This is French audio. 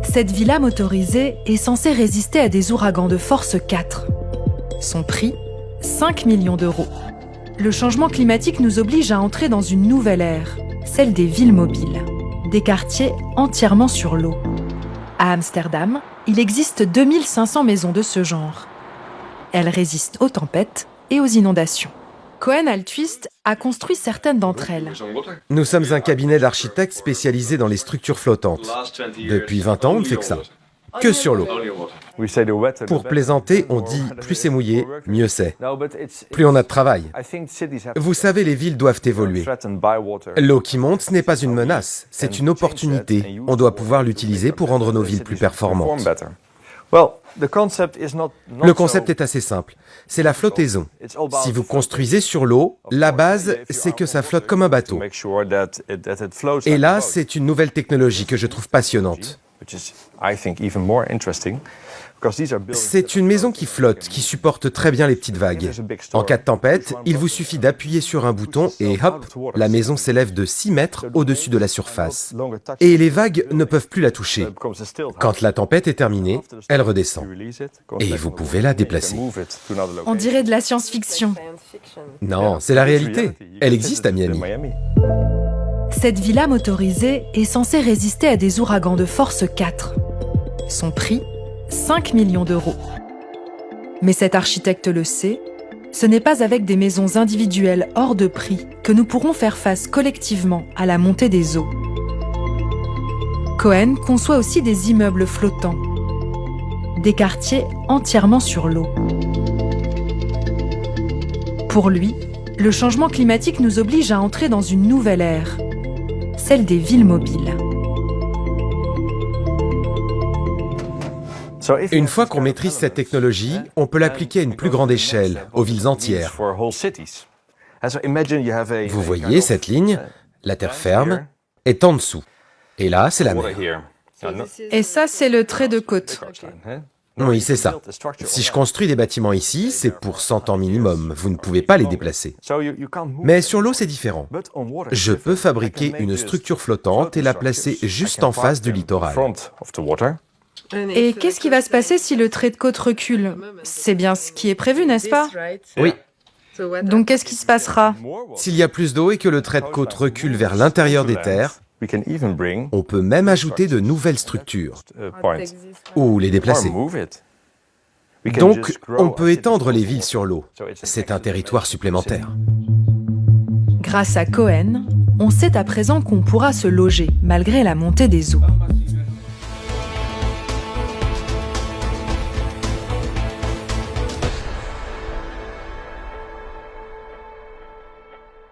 Cette villa motorisée est censée résister à des ouragans de force 4. Son prix, 5 millions d'euros. Le changement climatique nous oblige à entrer dans une nouvelle ère, celle des villes mobiles, des quartiers entièrement sur l'eau. À Amsterdam, il existe 2500 maisons de ce genre. Elles résistent aux tempêtes et aux inondations. Cohen Altwist a construit certaines d'entre elles. Nous sommes un cabinet d'architectes spécialisé dans les structures flottantes. Depuis 20 ans, on ne fait que ça. Que sur l'eau. Pour plaisanter, on dit « plus c'est mouillé, mieux c'est ». Plus on a de travail. Vous savez, les villes doivent évoluer. L'eau qui monte, ce n'est pas une menace, c'est une opportunité. On doit pouvoir l'utiliser pour rendre nos villes plus performantes. Le concept est assez simple, c'est la flottaison. Si vous construisez sur l'eau, la base, c'est que ça flotte comme un bateau. Et là, c'est une nouvelle technologie que je trouve passionnante. C'est une maison qui flotte, qui supporte très bien les petites vagues. En cas de tempête, il vous suffit d'appuyer sur un bouton et hop, la maison s'élève de 6 mètres au-dessus de la surface. Et les vagues ne peuvent plus la toucher. Quand la tempête est terminée, elle redescend. Et vous pouvez la déplacer. On dirait de la science-fiction. Non, c'est la réalité. Elle existe à Miami. Cette villa motorisée est censée résister à des ouragans de force 4. Son prix, 5 millions d'euros. Mais cet architecte le sait, ce n'est pas avec des maisons individuelles hors de prix que nous pourrons faire face collectivement à la montée des eaux. Cohen conçoit aussi des immeubles flottants, des quartiers entièrement sur l'eau. Pour lui, le changement climatique nous oblige à entrer dans une nouvelle ère, celle des villes mobiles. Une fois qu'on maîtrise cette technologie, on peut l'appliquer à une plus grande échelle, aux villes entières. Vous voyez cette ligne, la terre ferme, est en dessous. Et là, c'est la mer. Et ça, c'est le trait de côte. Oui, c'est ça. Si je construis des bâtiments ici, c'est pour 100 ans minimum. Vous ne pouvez pas les déplacer. Mais sur l'eau, c'est différent. Je peux fabriquer une structure flottante et la placer juste en face du littoral. Et qu'est-ce qui va se passer si le trait de côte recule? C'est bien ce qui est prévu, n'est-ce pas? Oui. Donc qu'est-ce qui se passera? S'il y a plus d'eau et que le trait de côte recule vers l'intérieur des terres, on peut même ajouter de nouvelles structures ou les déplacer. Donc, on peut étendre les villes sur l'eau. C'est un territoire supplémentaire. Grâce à Cohen, on sait à présent qu'on pourra se loger malgré la montée des eaux.